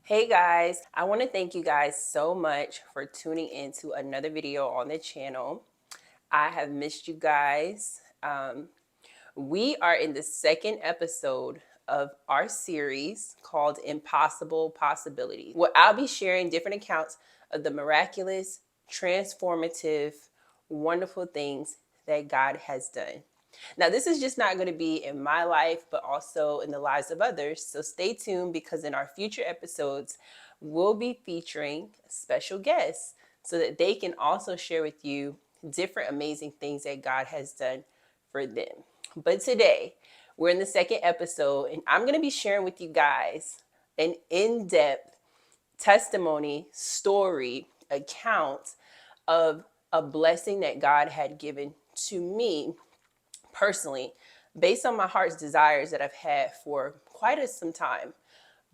Hey guys, I want to thank you guys so much for tuning in to another video on the channel. I have missed you guys. We are in the second episode of our series called Impossible Possibilities, where I'll be sharing different accounts of the miraculous, transformative, wonderful things that God has done. Now, this is just not going to be in my life, but also in the lives of others. So stay tuned because in our future episodes, we'll be featuring special guests so that they can also share with you different amazing things that God has done for them. But today, we're in the second episode, and I'm going to be sharing with you guys an in depth testimony, story, account of a blessing that God had given to me personally, based on my heart's desires that I've had for quite some time.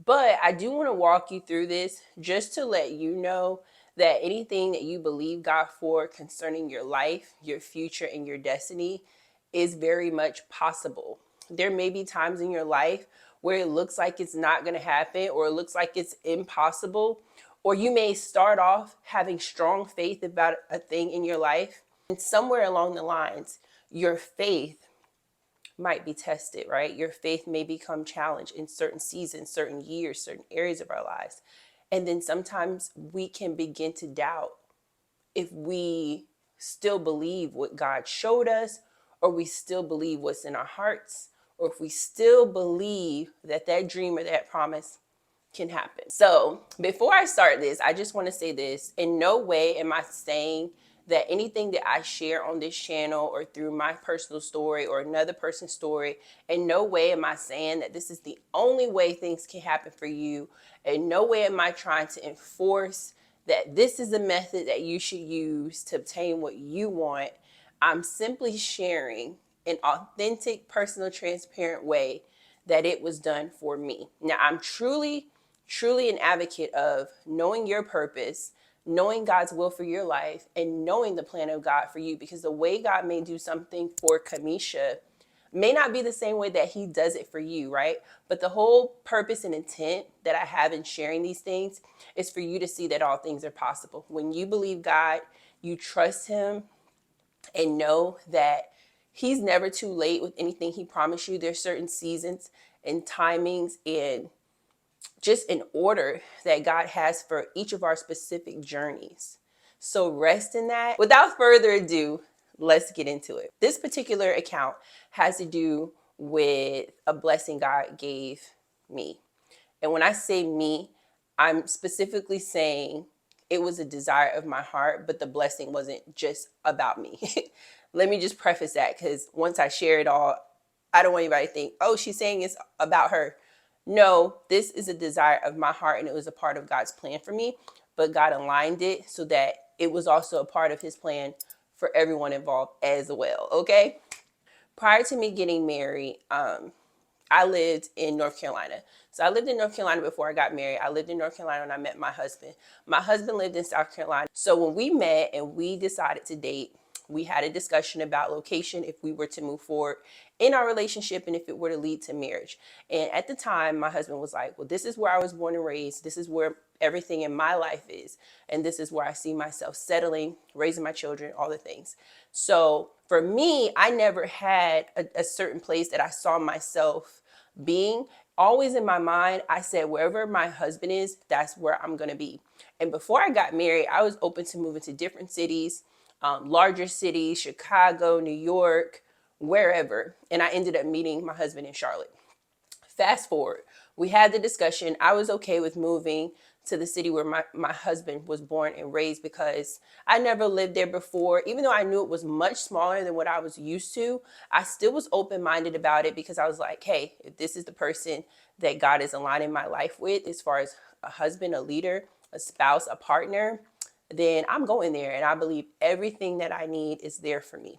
But I do want to walk you through this just to let you know that anything that you believe God for concerning your life, your future, and your destiny is very much possible. There may be times in your life where it looks like it's not going to happen or it looks like it's impossible, or you may start off having strong faith about a thing in your life, and somewhere along the lines, your faith might be tested, right? Your faith may become challenged in certain seasons, certain years, certain areas of our lives. And then sometimes we can begin to doubt if we still believe what God showed us, or we still believe what's in our hearts, or if we still believe that that dream or that promise can happen. So before I start this, I just want to say this. In no way am I saying that anything that I share on this channel or through my personal story or another person's story, in no way am I saying that this is the only way things can happen for you. In no way am I trying to enforce that this is the method that you should use to obtain what you want. I'm simply sharing an authentic, personal, transparent way that it was done for me. Now, I'm truly an advocate of knowing your purpose, knowing God's will for your life, and knowing the plan of God for you, because the way God may do something for Kamisha may not be the same way that he does it for you, right? But the whole purpose and intent that I have in sharing these things is for you to see that all things are possible. When you believe God, you trust him, and know that he's never too late with anything he promised you. There's certain seasons and timings and just an order that God has for each of our specific journeys. So rest in that. Without further ado, let's get into it. This particular account has to do with a blessing God gave me. And when I say me, I'm specifically saying it was a desire of my heart, but the blessing wasn't just about me. Let me just preface that, because once I share it all, I don't want anybody to think, oh, she's saying it's about her. No, this is a desire of my heart, and it was a part of God's plan for me, but God aligned it so that it was also a part of his plan for everyone involved as well, okay? Prior to me getting married, I lived in North Carolina. So I lived in North Carolina before I got married. I lived in North Carolina when I met my husband. My husband lived in South Carolina. So when we met and we decided to date, we had a discussion about location if we were to move forward in our relationship and if it were to lead to marriage. And at the time, my husband was like, well, this is where I was born and raised. This is where everything in my life is. And this is where I see myself settling, raising my children, all the things. So for me, I never had a certain place that I saw myself being. Always in my mind, I said, wherever my husband is, that's where I'm going to be. And before I got married, I was open to moving to different cities, larger cities, Chicago, New York, wherever. And I ended up meeting my husband in Charlotte. Fast forward, we had the discussion. I was okay with moving to the city where my husband was born and raised because I never lived there before. Even though I knew it was much smaller than what I was used to, I still was open-minded about it because I was like, hey, if this is the person that God is aligning my life with, as far as a husband, a leader, a spouse, a partner, then I'm going there. And I believe everything that I need is there for me.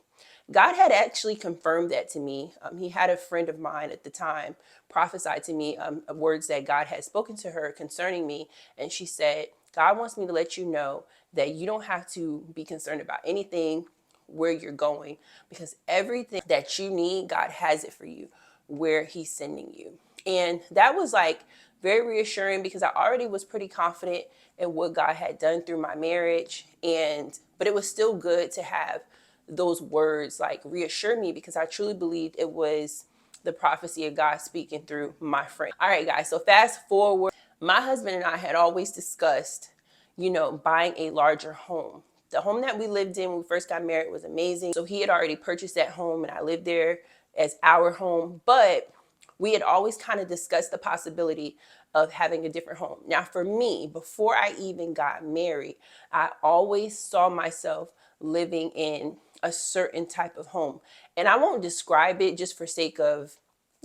God had actually confirmed that to me. He had a friend of mine at the time prophesied to me words that God had spoken to her concerning me. And she said, God wants me to let you know that you don't have to be concerned about anything where you're going, because everything that you need, God has it for you where he's sending you. And that was like very reassuring because I already was pretty confident in what God had done through my marriage. But it was still good to have those words like reassure me, because I truly believed it was the prophecy of God speaking through my friend. All right, guys, so fast forward. My husband and I had always discussed, buying a larger home. The home that we lived in when we first got married was amazing. So he had already purchased that home and I lived there as our home. But we had always kind of discussed the possibility of having a different home. Now, for me, before I even got married, I always saw myself living in a certain type of home. And I won't describe it just for sake of,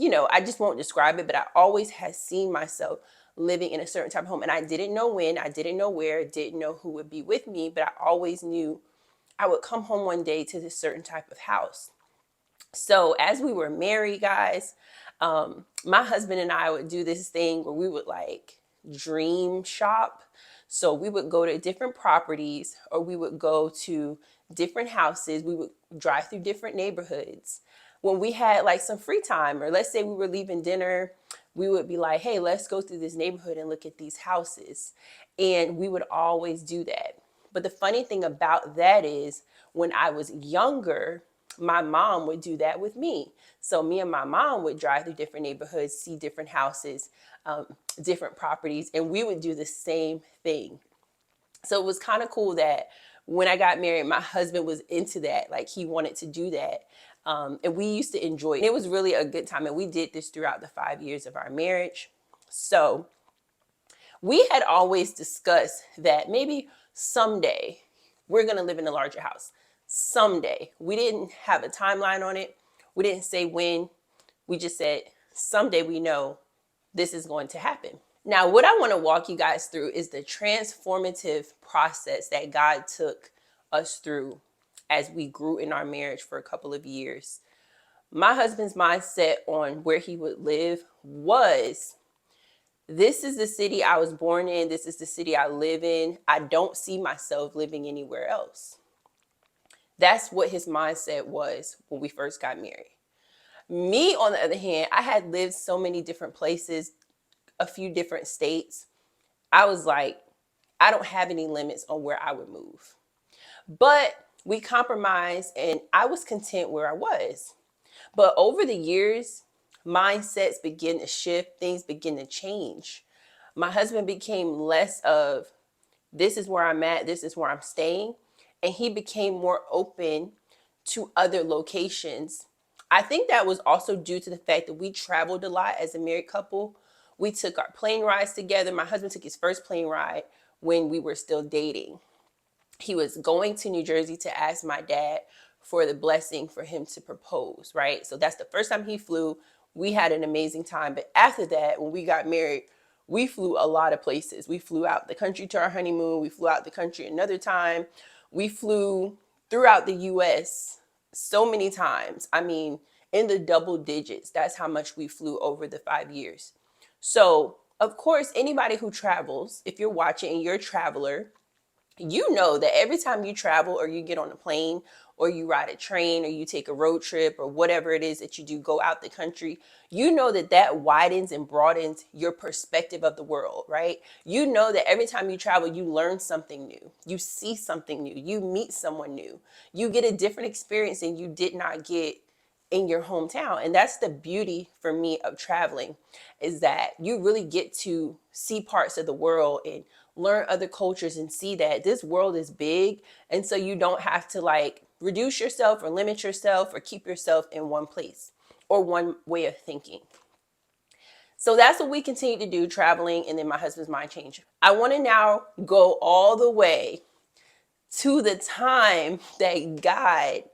I just won't describe it, but I always had seen myself living in a certain type of home. And I didn't know when, I didn't know where, didn't know who would be with me, but I always knew I would come home one day to this certain type of house. So as we were married, guys, my husband and I would do this thing where we would like dream shop. So we would go to different properties, or we would go to different houses. We would drive through different neighborhoods. When we had like some free time, or let's say we were leaving dinner, we would be like, hey, let's go through this neighborhood and look at these houses. And we would always do that. But the funny thing about that is, when I was younger, my mom would do that with me. So me and my mom would drive through different neighborhoods, see different houses, different properties, and we would do the same thing. So it was kind of cool that when I got married, my husband was into that. Like, he wanted to do that. And we used to enjoy it. It was really a good time. And we did this throughout the 5 years of our marriage. So we had always discussed that maybe someday we're going to live in a larger house. Someday. We didn't have a timeline on it. We didn't say when. We just said someday we know this is going to happen. Now, what I want to walk you guys through is the transformative process that God took us through as we grew in our marriage for a couple of years. My husband's mindset on where he would live was, this is the city I was born in. This is the city I live in. I don't see myself living anywhere else. That's what his mindset was when we first got married. Me, on the other hand, I had lived so many different places, a few different states. I was like, I don't have any limits on where I would move. But we compromised and I was content where I was. But over the years, mindsets begin to shift, things begin to change. My husband became less of, this is where I'm at, this is where I'm staying. And he became more open to other locations. I think that was also due to the fact that we traveled a lot as a married couple. We took our plane rides together. My husband took his first plane ride when we were still dating. He was going to New Jersey to ask my dad for the blessing for him to propose, right? So that's the first time he flew. We had an amazing time. But after that, when we got married, we flew a lot of places. We flew out the country to our honeymoon. We flew out the country another time. We flew throughout the US so many times. I mean, in the double digits. That's how much we flew over the 5 years. So, of course, anybody who travels, if you're watching and you're a traveler, you know that every time you travel or you get on a plane or you ride a train or you take a road trip or whatever it is that you do, go out the country, you know that that widens and broadens your perspective of the world, right? You know that every time you travel, you learn something new, you see something new, you meet someone new, you get a different experience than you did not get in your hometown. And that's the beauty for me of traveling, is that you really get to see parts of the world and learn other cultures and see that this world is big. And so you don't have to like reduce yourself or limit yourself or keep yourself in one place or one way of thinking. So that's what we continue to do, traveling. And then my husband's mind changed. I want to now go all the way to the time that God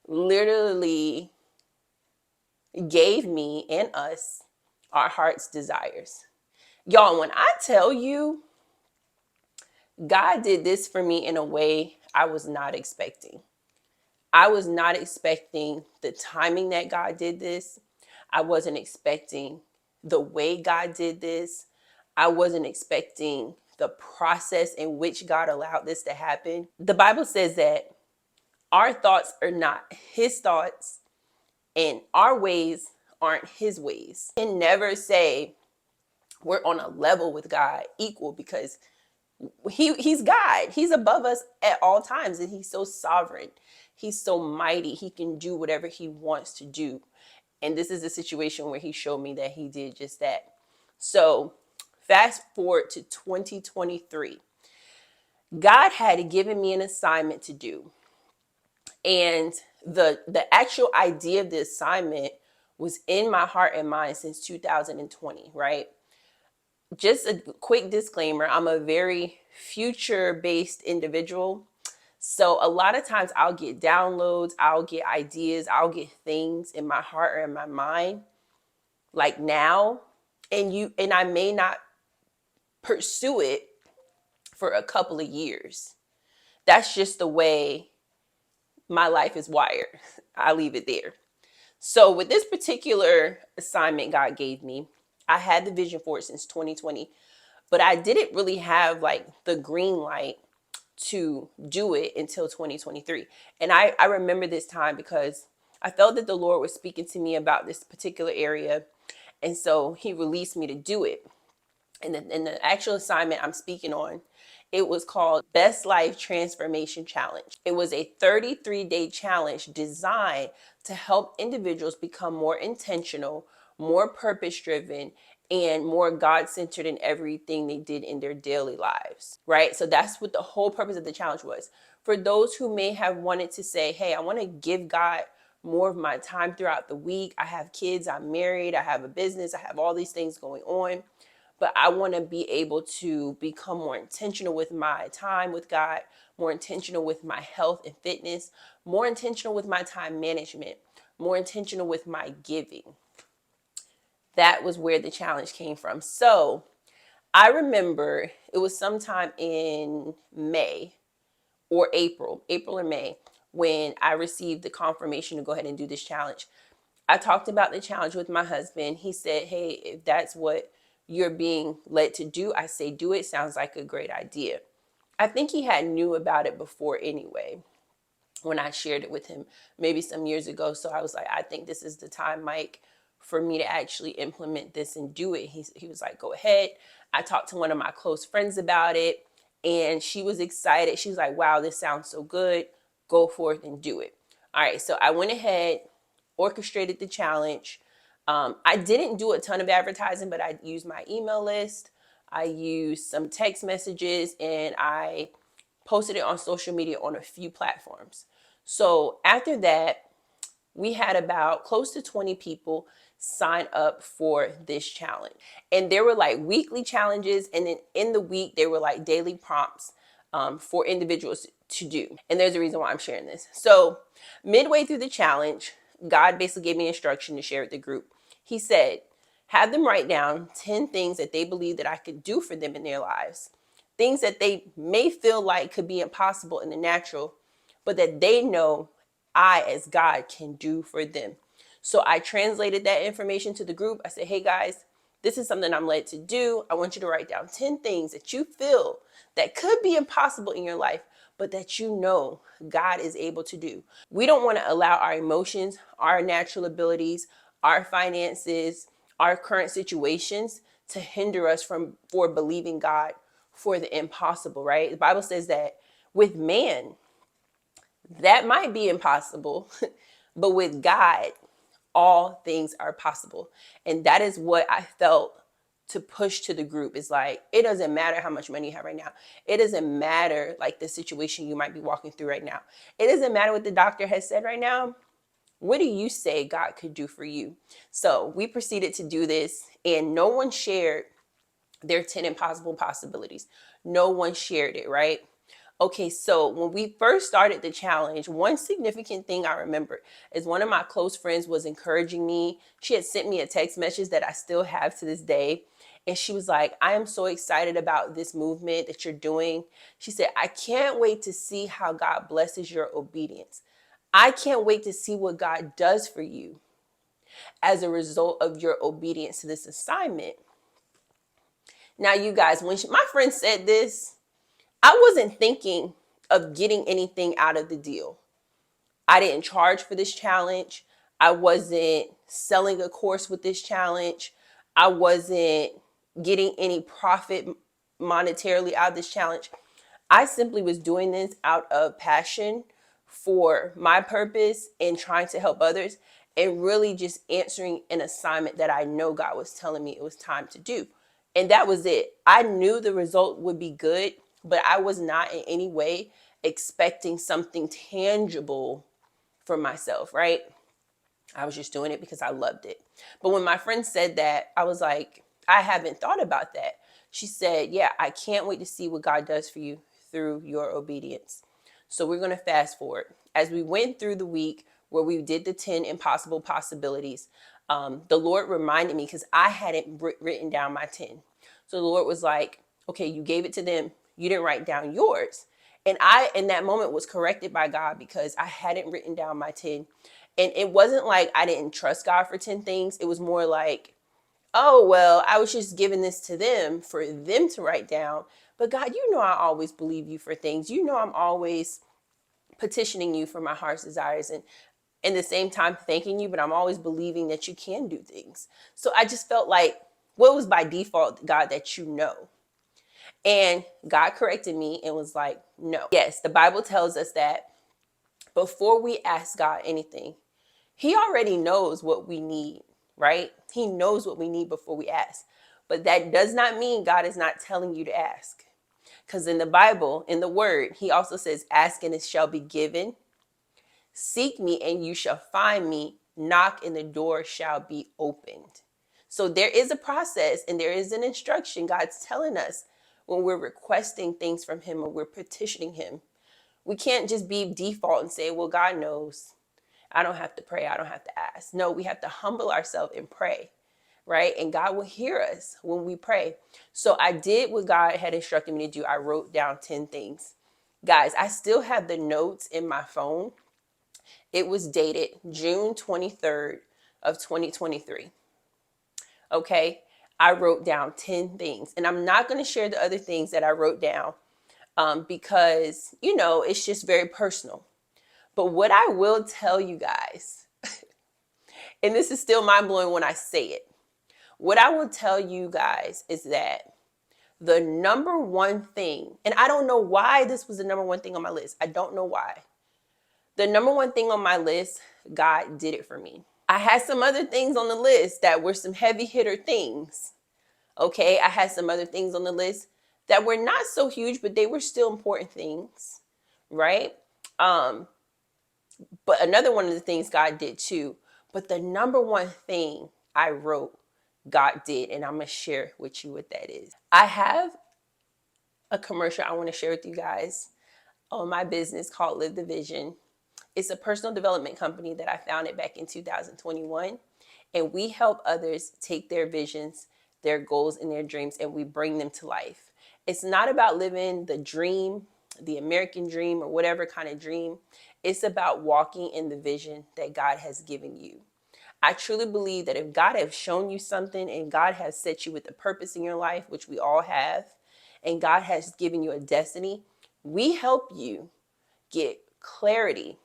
literally gave me and us our heart's desires. Y'all, when I tell you, God did this for me in a way I was not expecting. I was not expecting the timing that God did this. I wasn't expecting the way God did this. I wasn't expecting the process in which God allowed this to happen. The Bible says that our thoughts are not his thoughts and our ways aren't his ways. You can never say we're on a level with God equal, because he's God. He's above us at all times, and he's so sovereign. He's so mighty. He can do whatever he wants to do. And this is a situation where he showed me that he did just that. So fast forward to 2023. God had given me an assignment to do. And the actual idea of the assignment was in my heart and mind since 2020, right? Just a quick disclaimer, I'm a very future based individual. So a lot of times I'll get downloads, I'll get ideas, I'll get things in my heart or in my mind like now, and I may not pursue it for a couple of years. That's just the way my life is wired. I leave it there. So with this particular assignment God gave me, I had the vision for it since 2020, but I didn't really have like the green light to do it until 2023. And I remember this time because I felt that the Lord was speaking to me about this particular area. And so he released me to do it. And the actual assignment I'm speaking on, it was called Best Life Transformation Challenge. It was a 33-day challenge designed to help individuals become more intentional, more purpose driven, and more God centered in everything they did in their daily lives, right? So that's what the whole purpose of the challenge was. For those who may have wanted to say, hey, I want to give God more of my time throughout the week. I have kids, I'm married, I have a business, I have all these things going on, but I want to be able to become more intentional with my time with God, more intentional with my health and fitness, more intentional with my time management, more intentional with my giving. That was where the challenge came from. So I remember it was sometime in May or April or May, when I received the confirmation to go ahead and do this challenge. I talked about the challenge with my husband. He said, hey, if that's what you're being led to do, I say do it. Sounds like a great idea. I think he had knew about it before anyway, when I shared it with him maybe some years ago. So I was like, I think this is the time, Mike, for me to actually implement this and do it. He was like, go ahead. I talked to one of my close friends about it, and she was excited. She was like, wow, this sounds so good. Go forth and do it. All right. So I went ahead, orchestrated the challenge. I didn't do a ton of advertising, but I used my email list. I used some text messages, and I posted it on social media on a few platforms. So after that, we had about close to 20 people sign up for this challenge. And there were like weekly challenges. And then in the week, there were like daily prompts for individuals to do. And there's a reason why I'm sharing this. So midway through the challenge, God basically gave me instruction to share with the group. He said, have them write down 10 things that they believe that I could do for them in their lives. Things that they may feel like could be impossible in the natural, but that they know I, as God, can do for them. So I translated that information to the group. I said, hey guys, this is something I'm led to do. I want you to write down 10 things that you feel that could be impossible in your life, but that you know God is able to do. We don't want to allow our emotions, our natural abilities, our finances, our current situations to hinder us for believing God for the impossible, right? The Bible says that with man, that might be impossible, but with God, all things are possible. And that is what I felt to push to the group. Is like, it doesn't matter how much money you have right now. It doesn't matter like the situation you might be walking through right now. It doesn't matter what the doctor has said right now. What do you say God could do for you? So we proceeded to do this, and no one shared their 10 impossible possibilities. No one shared it, right? Okay, so when we first started the challenge, one significant thing I remember is one of my close friends was encouraging me. She had sent me a text message that I still have to this day. And she was like, I am so excited about this movement that you're doing. She said, I can't wait to see how God blesses your obedience. I can't wait to see what God does for you as a result of your obedience to this assignment. Now, you guys, when my friend said this, I wasn't thinking of getting anything out of the deal. I didn't charge for this challenge. I wasn't selling a course with this challenge. I wasn't getting any profit monetarily out of this challenge. I simply was doing this out of passion for my purpose and trying to help others, and really just answering an assignment that I know God was telling me it was time to do. And that was it. I knew the result would be good, but I was not in any way expecting something tangible for myself, right? I was just doing it because I loved it. But when my friend said that, I was like, I haven't thought about that. She said, yeah, I can't wait to see what God does for you through your obedience. So we're going to fast forward. As we went through the week where we did the 10 impossible possibilities, the Lord reminded me, because I hadn't written down my 10. So the Lord was like, okay, you gave it to them. You didn't write down yours. And I, in that moment, was corrected by God because I hadn't written down my 10. And it wasn't like I didn't trust God for 10 things. It was more like, oh, well, I was just giving this to them for them to write down. But God, you know, I always believe you for things. You know, I'm always petitioning you for my heart's desires, and in the same time thanking you, but I'm always believing that you can do things. So I just felt like, what was by default, God, that you know? And God corrected me and was like, no. Yes, the Bible tells us that before we ask God anything, He already knows what we need, right? He knows what we need before we ask. But that does not mean God is not telling you to ask. Because in the Bible, in the Word, He also says, ask and it shall be given. Seek me and you shall find me. Knock and the door shall be opened. So there is a process and there is an instruction God's telling us when we're requesting things from Him or we're petitioning Him. We can't just be default and say, well, God knows. I don't have to pray. I don't have to ask. No, we have to humble ourselves and pray, right? And God will hear us when we pray. So I did what God had instructed me to do. I wrote down 10 things. Guys, I still have the notes in my phone. It was dated June 23rd of 2023. Okay. I wrote down 10 things, and I'm not going to share the other things that I wrote down because, you know, it's just very personal. But what I will tell you guys, and this is still mind blowing when I say it, what I will tell you guys is that the number one thing, and I don't know why this was the number one thing on my list. I don't know why. The number one thing on my list, God did it for me. I had some other things on the list that were some heavy hitter things. Okay. I had some other things on the list that were not so huge, but they were still important things. Right. But another one of the things God did too. But the number one thing I wrote, God did, and I'm going to share with you what that is. I have a commercial I want to share with you guys on my business called Live the Vision. It's a personal development company that I founded back in 2021. And we help others take their visions, their goals, and their dreams, and we bring them to life. It's not about living the dream, the American dream, or whatever kind of dream. It's about walking in the vision that God has given you. I truly believe that if God has shown you something and God has set you with a purpose in your life, which we all have, and God has given you a destiny, we help you get clarity,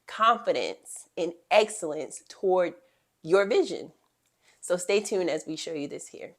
confidence, and excellence toward your vision. So stay tuned as we show you this here.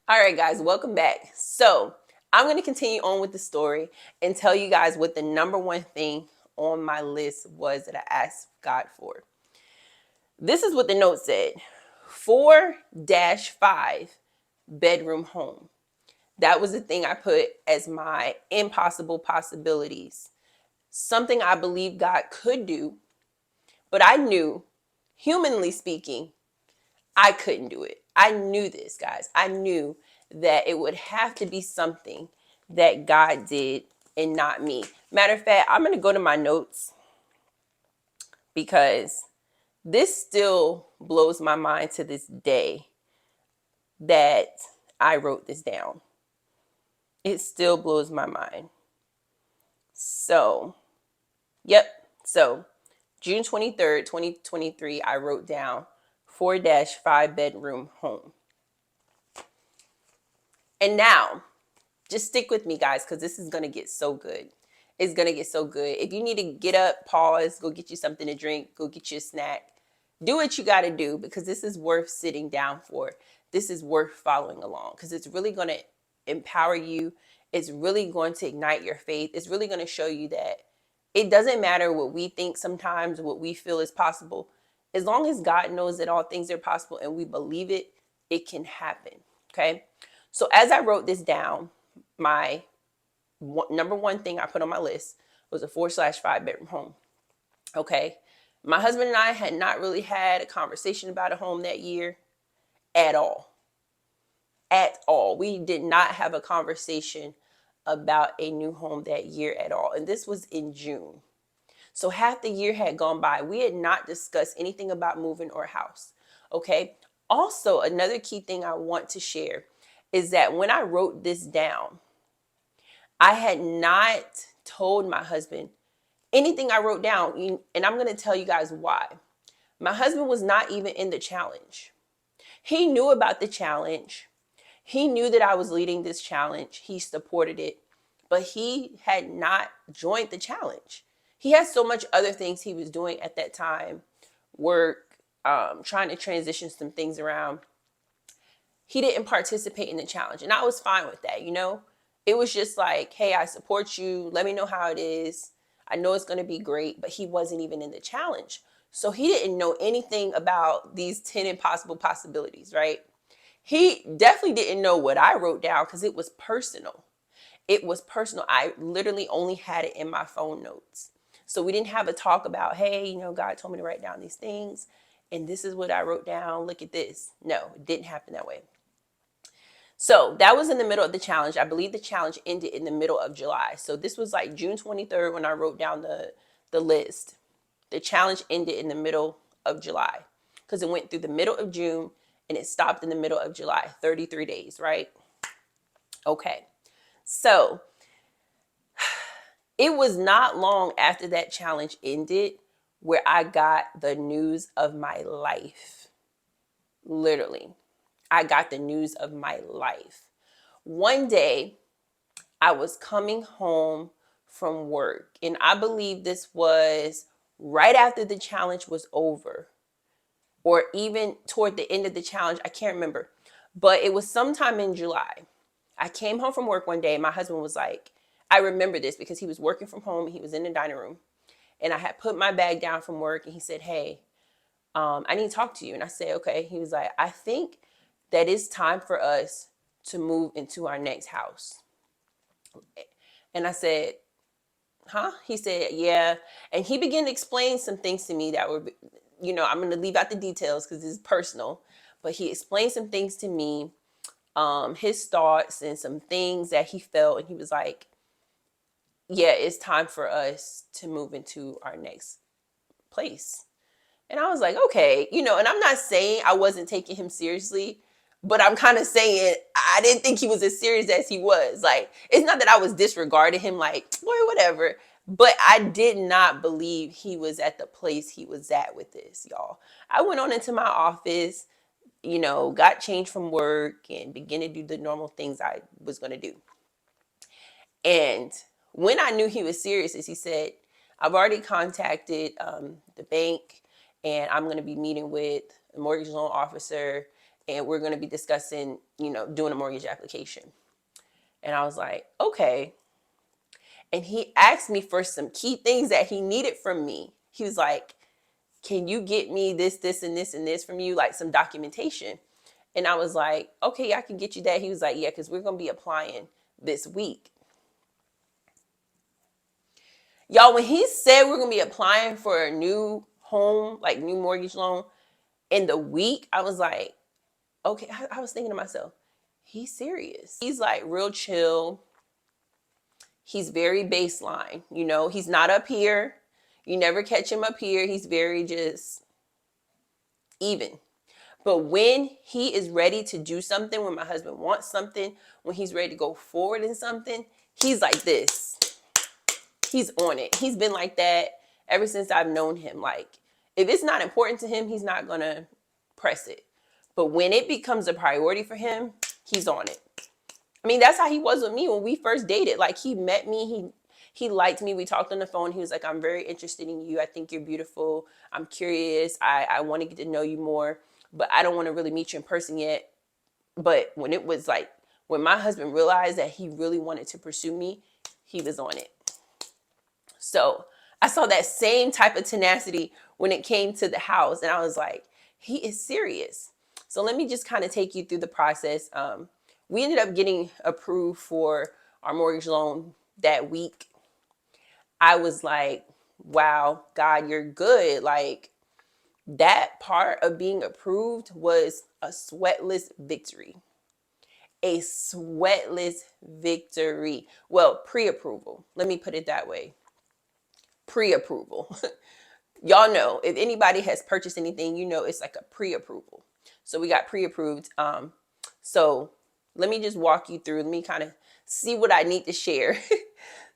All right, guys, welcome back. So I'm going to continue on with the story and tell you guys what the number one thing on my list was that I asked God for. This is what the note said: 4-5 bedroom home. That was the thing I put as my impossible possibilities. Something I believe God could do, but I knew, humanly speaking, I couldn't do it. I knew this, guys. I knew that it would have to be something that God did and not me. Matter of fact, I'm going to go to my notes because this still blows my mind to this day that I wrote this down. It still blows my mind. So, yep. So, June 23rd, 2023, I wrote down 4-5 bedroom home. And now, just stick with me, guys, because this is going to get so good. It's going to get so good. If you need to get up, pause, go get you something to drink, go get you a snack, do what you got to do, because this is worth sitting down for. This is worth following along, because it's really going to empower you. It's really going to ignite your faith. It's really going to show you that it doesn't matter what we think sometimes, what we feel is possible. As long as God knows that all things are possible and we believe it, it can happen. Okay. So as I wrote this down, my number one thing I put on my list was a 4/5 bedroom home. Okay. My husband and I had not really had a conversation about a home that year at all. At all. We did not have a conversation about a new home that year at all. And this was in June. So half the year had gone by. We had not discussed anything about moving or house. Okay. Also, another key thing I want to share is that when I wrote this down, I had not told my husband anything I wrote down. And I'm going to tell you guys why. My husband was not even in the challenge. He knew about the challenge. He knew that I was leading this challenge. He supported it, but he had not joined the challenge. He had so much other things he was doing at that time, work, trying to transition some things around. He didn't participate in the challenge, and I was fine with that. It was just like, hey, I support you. Let me know how it is. I know it's going to be great, but he wasn't even in the challenge. So he didn't know anything about these 10 impossible possibilities, right? He definitely didn't know what I wrote down because it was personal. It was personal. I literally only had it in my phone notes. So we didn't have a talk about, hey, God told me to write down these things and this is what I wrote down. Look at this. No, it didn't happen that way. So that was in the middle of the challenge. I believe the challenge ended in the middle of July. So this was like June 23rd when I wrote down the list. The challenge ended in the middle of July because it went through the middle of June and it stopped in the middle of July, 33 days, right? Okay. So it was not long after that challenge ended where I got the news of my life. Literally, I got the news of my life. One day, I was coming home from work, and I believe this was right after the challenge was over, or even toward the end of the challenge. I can't remember, but it was sometime in July. I came home from work one day. My husband was like, I remember this because he was working from home. He was in the dining room, and I had put my bag down from work, and he said, hey, I need to talk to you. And I said, okay. He was like, I think that it's time for us to move into our next house. And I said, huh? He said, yeah. And he began to explain some things to me that were, I'm going to leave out the details because it's personal. But he explained some things to me, his thoughts and some things that he felt. And he was like, yeah, it's time for us to move into our next place. And I was like, okay, and I'm not saying I wasn't taking him seriously, but I'm kind of saying I didn't think he was as serious as he was. Like, it's not that I was disregarding him, like, boy, whatever. But I did not believe he was at the place he was at with this, y'all. I went on into my office, got changed from work and began to do the normal things I was going to do. And when I knew he was serious, is he said, I've already contacted the bank and I'm going to be meeting with a mortgage loan officer and we're going to be discussing, doing a mortgage application. And I was like, okay. And he asked me for some key things that he needed from me. He was like, can you get me this, this, and this, and this from you, like some documentation? And I was like, okay, I can get you that. He was like, yeah, because we're going to be applying this week. Y'all, when he said we're going to be applying for a new home, like new mortgage loan in the week, I was like, okay, I was thinking to myself, he's serious. He's like real chill. He's very baseline. You know, he's not up here. You never catch him up here. He's very just even. But when he is ready to do something, when my husband wants something, when he's ready to go forward in something, he's like this. He's on it. He's been like that ever since I've known him. Like, if it's not important to him, he's not going to press it. But when it becomes a priority for him, he's on it. I mean, that's how he was with me when we first dated. Like, he met me, he liked me. We talked on the phone. He was like, I'm very interested in you. I think you're beautiful. I'm curious. I want to get to know you more, but I don't want to really meet you in person yet. But when it was like, when my husband realized that he really wanted to pursue me, he was on it. So I saw that same type of tenacity when it came to the house. And I was like, he is serious. So let me just kind of take you through the process. We ended up getting approved for our mortgage loan that week. I was like, wow, God, you're good. Like, that part of being approved was a sweatless victory. A sweatless victory. Well, pre-approval. Let me put it that way. Pre-approval. Y'all know, if anybody has purchased anything, you know it's like a pre-approval. So we got pre-approved. So let me just walk you through. Let me kind of see what I need to share.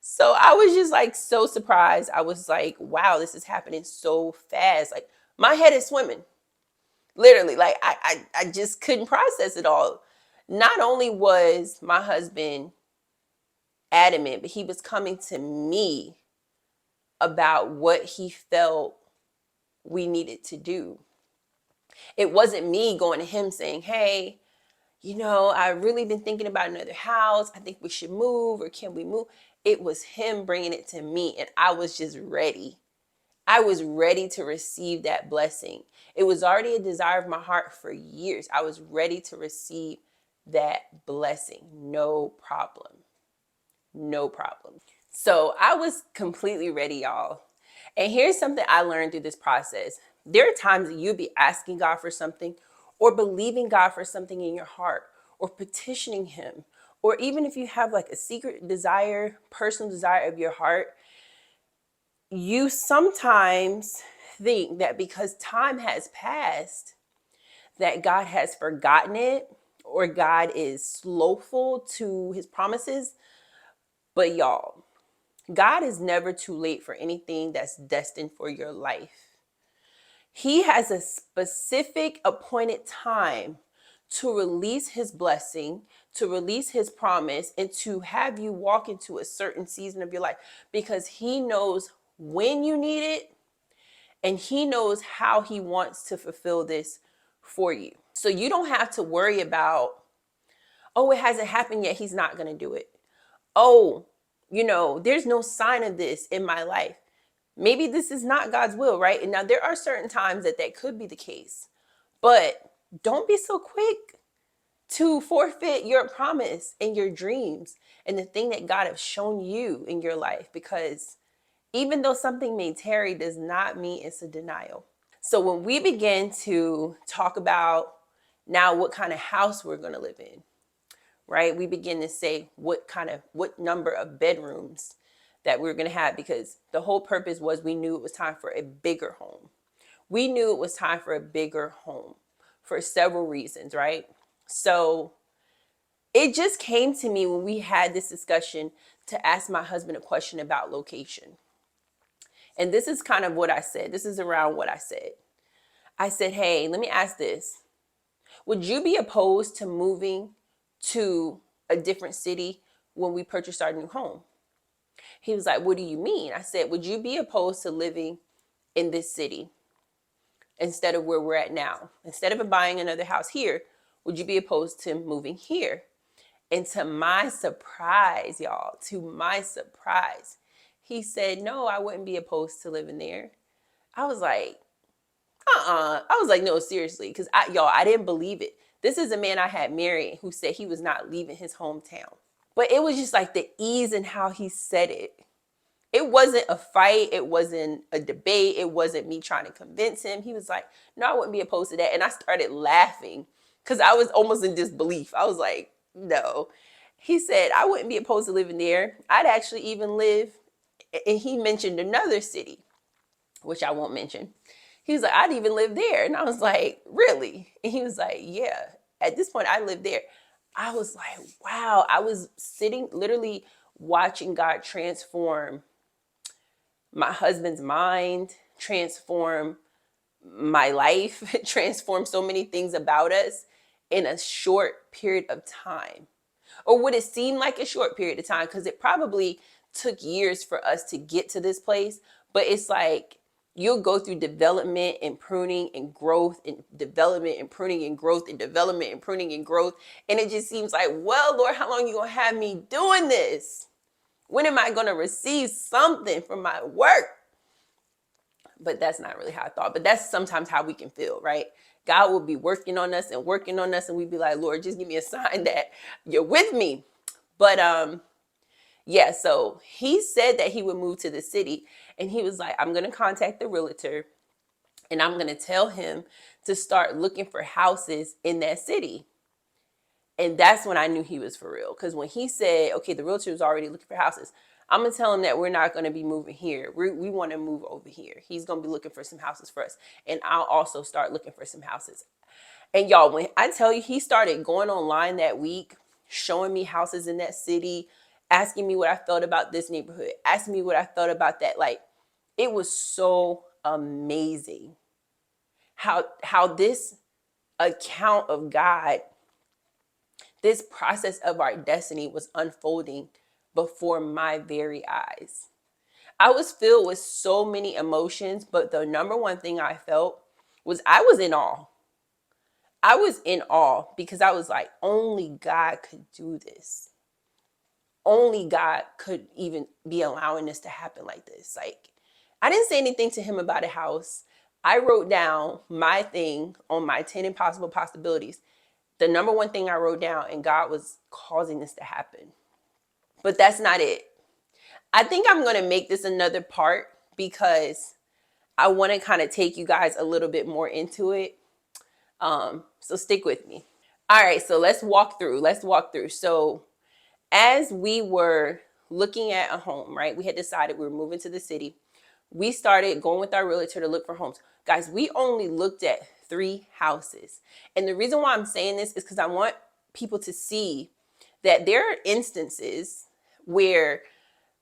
So I was just like so surprised. I was like, wow, this is happening so fast. Like, my head is swimming. Literally, like I just couldn't process it all. Not only was my husband adamant, but he was coming to me about what he felt we needed to do. It wasn't me going to him saying, hey, you know, I've really been thinking about another house. I think we should move, or can we move? It was him bringing it to me, and I was just ready. I was ready to receive that blessing. It was already a desire of my heart for years. I was ready to receive that blessing. No problem. No problem. So I was completely ready, y'all. And here's something I learned through this process. There are times that you'll be asking God for something, or believing God for something in your heart, or petitioning him, or even if you have like a secret desire, personal desire of your heart, you sometimes think that because time has passed, that God has forgotten it, or God is slowful to his promises. But y'all, God is never too late for anything that's destined for your life. He has a specific appointed time to release his blessing, to release his promise, and to have you walk into a certain season of your life, because he knows when you need it, and he knows how he wants to fulfill this for you. So you don't have to worry about, oh, it hasn't happened yet, he's not going to do it. Oh, you know, there's no sign of this in my life. Maybe this is not God's will, right? And now there are certain times that could be the case, but don't be so quick to forfeit your promise and your dreams and the thing that God has shown you in your life, because even though something may tarry does not mean it's a denial. So when we begin to talk about now what kind of house we're going to live in, right? We begin to say what number of bedrooms that we're going to have, because the whole purpose was we knew it was time for a bigger home. We knew it was time for a bigger home for several reasons, right? So it just came to me when we had this discussion to ask my husband a question about location. And this is kind of what I said. This is around what I said. I said, hey, let me ask this. Would you be opposed to moving to a different city when we purchased our new home? He was like, what do you mean? I said, would you be opposed to living in this city instead of where we're at now? Instead of buying another house here, would you be opposed to moving here? And to my surprise, y'all, to my surprise, he said, no, I wouldn't be opposed to living there. I was like, I was like, no, seriously, because I didn't believe it. This is a man I had married who said he was not leaving his hometown. But it was just like the ease in how he said it. It wasn't a fight. It wasn't a debate. It wasn't me trying to convince him. He was like, no, I wouldn't be opposed to that. And I started laughing because I was almost in disbelief. I was like, No. He said, I wouldn't be opposed to living there. I'd actually even live, and he mentioned another city, which I won't mention. He was like, I'd even live there. And I was like, really? And he was like, yeah. At this point, I live there. I was like, wow. I was sitting, literally watching God transform my husband's mind, transform my life, transform so many things about us in a short period of time. Or would it seem like a short period of time? Because it probably took years for us to get to this place. But it's like you'll go through development and pruning and growth and development and pruning and growth and development and pruning and growth. And it just seems like, well, Lord, how long are you going to have me doing this? When am I going to receive something from my work? But that's not really how I thought. But that's sometimes how we can feel, right? God will be working on us, and we'd be like, Lord, just give me a sign that you're with me. But yeah, so he said that he would move to the city, and he was like, I'm gonna contact the realtor, and I'm gonna tell him to start looking for houses in that city. And that's when I knew he was for real. Because when he said, okay, the realtor was already looking for houses, I'm going to tell him that we're not going to be moving here. We want to move over here. He's going to be looking for some houses for us. And I'll also start looking for some houses. And y'all, when I tell you, he started going online that week, showing me houses in that city, asking me what I felt about this neighborhood, asking me what I felt about that. Like, it was so amazing how this account of God, this process of our destiny was unfolding before my very eyes. I was filled with so many emotions, but the number one thing I felt was I was in awe. I was in awe because I was like, only God could do this. Only God could even be allowing this to happen like this. Like, I didn't say anything to him about a house. I wrote down my thing on my 10 impossible possibilities. The number one thing I wrote down, and God was causing this to happen. But that's not it. I think I'm going to make this another part because I want to kind of take you guys a little bit more into it. So stick with me. All right, so let's walk through. So as we were looking at a home, right? We had decided we were moving to the city. We started going with our realtor to look for homes. Guys, we only looked at 3 houses. And the reason why I'm saying this is because I want people to see that there are instances where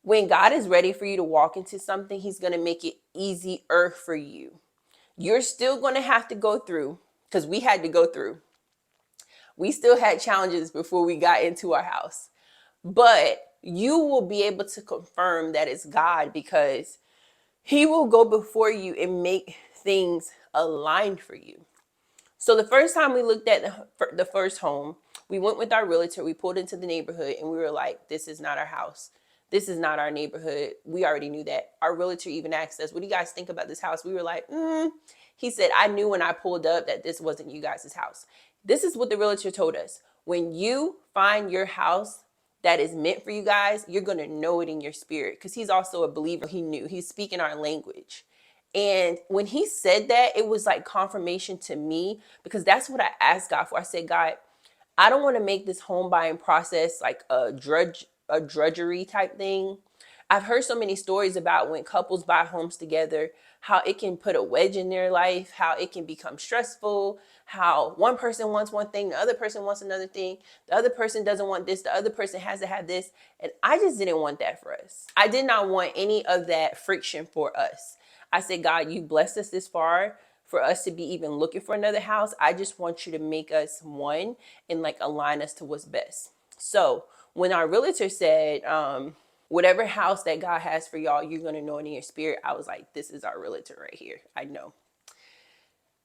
when God is ready for you to walk into something, he's going to make it easier for you. You're still going to have to go through, because we had to go through. We still had challenges before we got into our house. But you will be able to confirm that it's God because he will go before you and make things aligned for you. So the first time we looked at the first home, we went with our realtor, we pulled into the neighborhood, and we were like, this is not our house. This is not our neighborhood. We already knew that. Our realtor even asked us, what do you guys think about this house? We were like, He said, I knew when I pulled up that this wasn't you guys' house. This is what the realtor told us. When you find your house that is meant for you guys, you're going to know it in your spirit, because he's also a believer. He knew. He's speaking our language. And when he said that, it was like confirmation to me, because that's what I asked God for. I said, God, I don't want to make this home buying process like a drudgery type thing. I've heard so many stories about when couples buy homes together, how it can put a wedge in their life, how it can become stressful, how one person wants one thing, the other person wants another thing, the other person doesn't want this, the other person has to have this. And I just didn't want that for us. I did not want any of that friction for us. I said, God, you blessed us this far for us to be even looking for another house. I just want you to make us one and like align us to what's best. So when our realtor said, whatever house that God has for y'all, you're going to know it in your spirit, I was like, this is our realtor right here. I know.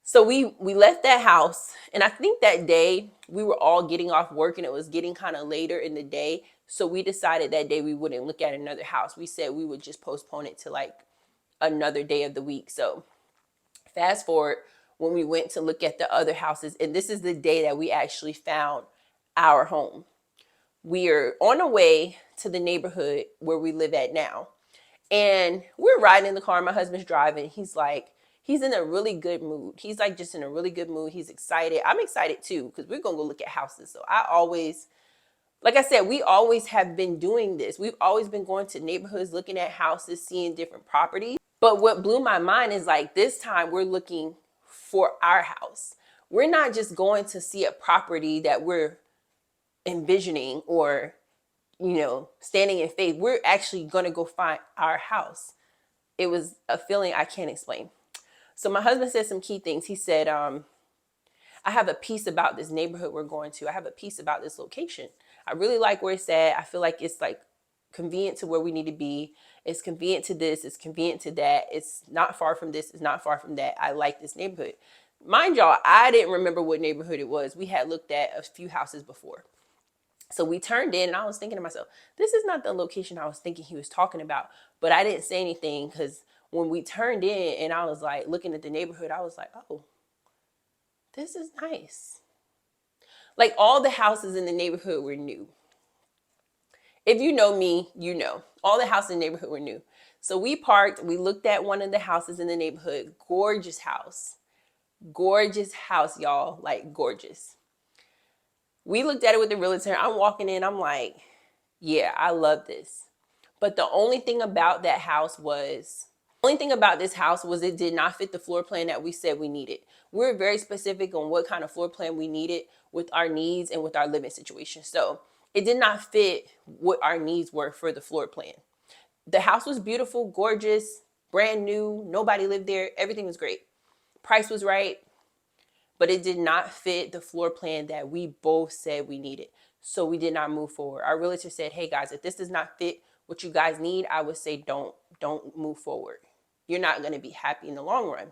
So we left that house, and I think that day we were all getting off work and it was getting kind of later in the day. So we decided that day we wouldn't look at another house. We said we would just postpone it to like another day of the week. So fast forward, when we went to look at the other houses, and this is the day that we actually found our home. We are on our way to the neighborhood where we live at now. And we're riding in the car. My husband's driving. He's in a really good mood. He's like just in a really good mood. He's excited. I'm excited too, because we're going to go look at houses. So I always like I said, we always have been doing this. We've always been going to neighborhoods, looking at houses, seeing different properties. But what blew my mind is like this time we're looking for our house. We're not just going to see a property that we're envisioning or, standing in faith. We're actually going to go find our house. It was a feeling I can't explain. So my husband said some key things. He said, I have a piece about this neighborhood we're going to. I have a piece about this location. I really like where it's at. I feel like it's like convenient to where we need to be. It's convenient to this. It's convenient to that. It's not far from this. It's not far from that. I like this neighborhood. Mind y'all, I didn't remember what neighborhood it was. We had looked at a few houses before. So we turned in and I was thinking to myself, this is not the location I was thinking he was talking about. But I didn't say anything because when we turned in and I was like looking at the neighborhood, I was like, oh, this is nice. Like all the houses in the neighborhood were new. If you know me, you know. All the houses in the neighborhood were new. So we parked, we looked at one of the houses in the neighborhood. Gorgeous house. Gorgeous house, y'all. Like gorgeous. We looked at it with the realtor. I'm walking in, I'm like, yeah, I love this. But the only thing about that house was, it did not fit the floor plan that we said we needed. We were very specific on what kind of floor plan we needed with our needs and with our living situation. So it did not fit what our needs were for the floor plan. The house was beautiful, gorgeous, brand new. Nobody lived there. Everything was great. Price was right, but it did not fit the floor plan that we both said we needed. So we did not move forward. Our realtor said, hey guys, if this does not fit what you guys need, I would say don't move forward. You're not going to be happy in the long run.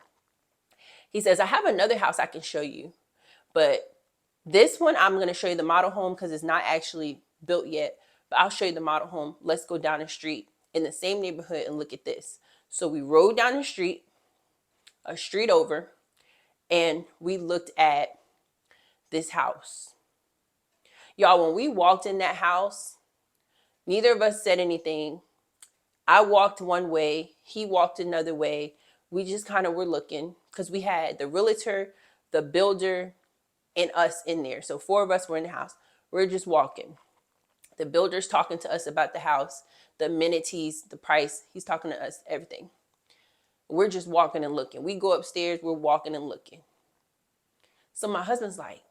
He says, I have another house I can show you, but this one I'm going to show you the model home because it's not actually built yet, but I'll show you the model home. Let's go down the street in the same neighborhood and look at this. So we rode down the street, a street over, and we looked at this house. Y'all, when we walked in that house, neither of us said anything. I walked one way, he walked another way. We just kind of were looking because we had the realtor, the builder, and us in there. So 4 of us were in the house. We're just walking. The builder's talking to us about the house, the amenities, the price. He's talking to us, everything. We're just walking and looking. We go upstairs, we're walking and looking. So my husband's like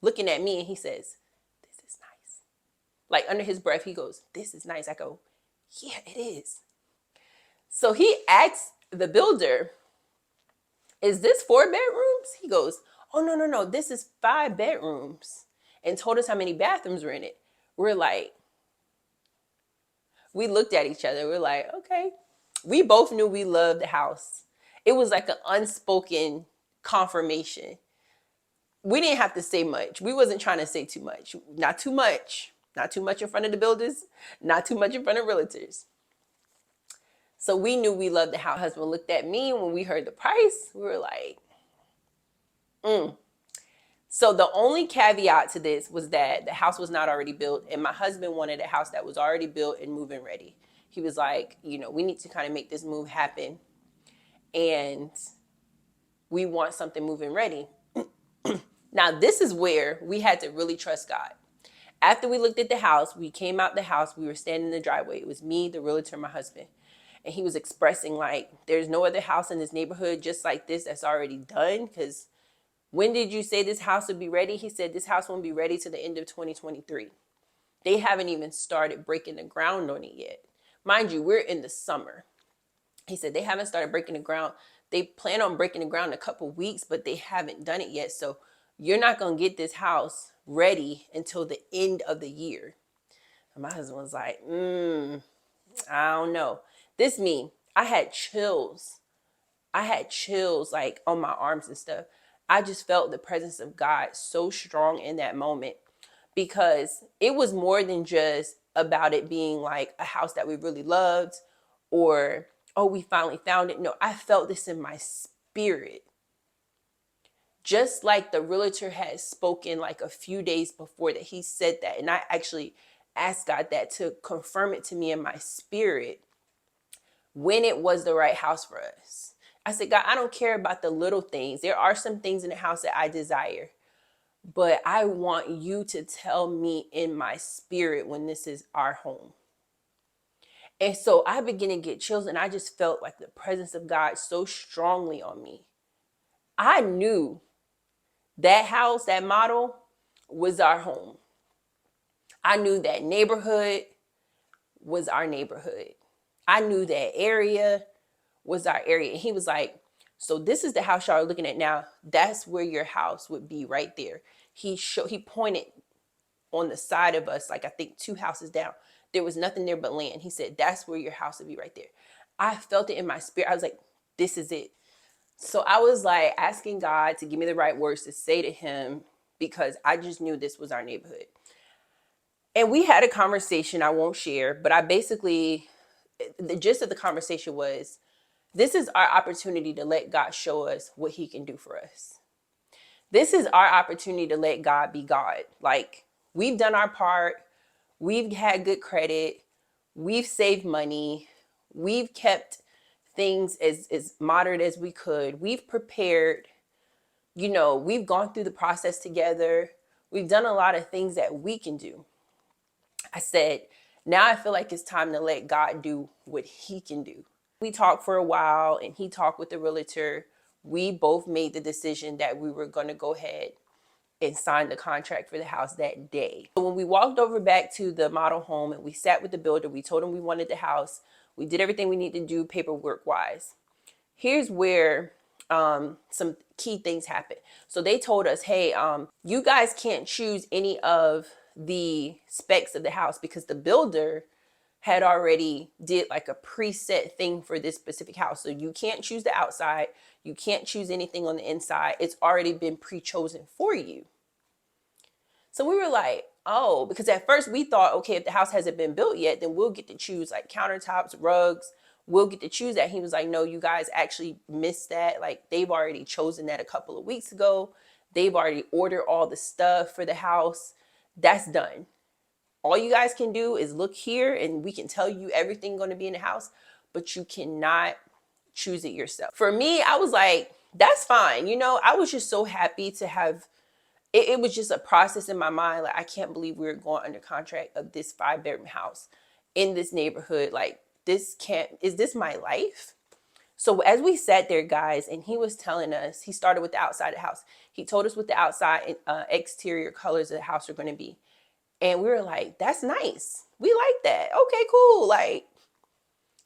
looking at me and he says, this is nice. Like under his breath, he goes, this is nice. I go, yeah, it is. So he asks the builder, is this 4 bedrooms? He goes, oh, no. This is 5 bedrooms, and told us how many bathrooms were in it. We're like, we looked at each other. We're like, okay. We both knew we loved the house. It was like an unspoken confirmation. We didn't have to say much. We wasn't trying to say too much. Not too much. Not too much in front of the builders. Not too much in front of realtors. So we knew we loved the house. My husband looked at me when we heard the price. We were like, So the only caveat to this was that the house was not already built, and my husband wanted a house that was already built and move-in ready. He was like, we need to kind of make this move happen, and we want something move-in ready. Now, this is where we had to really trust God. After we looked at the house, we came out the house, we were standing in the driveway. It was me, the realtor, my husband. And he was expressing like, there's no other house in this neighborhood just like this that's already done. Because when did you say this house would be ready? He said this house won't be ready to the end of 2023. They haven't even started breaking the ground on it yet. Mind you, we're in the summer. He said they haven't started breaking the ground. They plan on breaking the ground in a couple weeks, but they haven't done it yet. So you're not going to get this house ready until the end of the year. And my husband was like, I don't know. This me, I had chills. Like on my arms and stuff. I just felt the presence of God so strong in that moment, because it was more than just about it being like a house that we really loved or, oh, we finally found it. No, I felt this in my spirit. Just like the realtor had spoken like a few days before that, he said that. And I actually asked God that to confirm it to me in my spirit when it was the right house for us. I said, God, I don't care about the little things. There are some things in the house that I desire, but I want you to tell me in my spirit when this is our home. And so I began to get chills, and I just felt like the presence of God so strongly on me. I knew that house, that model, was our home. I knew that neighborhood was our neighborhood. I knew that area was our area. And he was like, so this is the house y'all are looking at now. That's where your house would be right there. He pointed on the side of us, like I think 2 houses down. There was nothing there but land. He said, that's where your house would be right there. I felt it in my spirit. I was like, this is it. So I was like asking God to give me the right words to say to him, because I just knew this was our neighborhood. And we had a conversation I won't share, but I basically, the gist of the conversation was, this is our opportunity to let God show us what he can do for us. This is our opportunity to let God be God. Like, we've done our part. We've had good credit. We've saved money. We've kept things as moderate as we could. We've prepared. We've gone through the process together. We've done a lot of things that we can do. I said, now I feel like it's time to let God do what he can do. We talked for a while, and he talked with the realtor. We both made the decision that we were going to go ahead and sign the contract for the house that day. So when we walked over back to the model home and we sat with the builder, we told him we wanted the house. We did everything we need to do paperwork wise. Here's where some key things happen. So they told us, hey, you guys can't choose any of the specs of the house because the builder had already did like a preset thing for this specific house. So you can't choose the outside. You can't choose anything on the inside. It's already been pre-chosen for you. So we were like, oh, because at first we thought, okay, if the house hasn't been built yet, then we'll get to choose like countertops, rugs. We'll get to choose that. He was like, no, you guys actually missed that. Like, they've already chosen that a couple of weeks ago. They've already ordered all the stuff for the house. That's done. All you guys can do is look here and we can tell you everything going to be in the house, but you cannot choose it yourself. For me, I was like, that's fine. I was just so happy to have it was just a process in my mind. Like, I can't believe we were going under contract of this 5-bedroom house in this neighborhood. Like, is this my life? So as we sat there, guys, and he was telling us, he started with the outside of the house. He told us what the outside exterior colors of the house are going to be. And we were like, that's nice. We like that. Okay, cool. Like,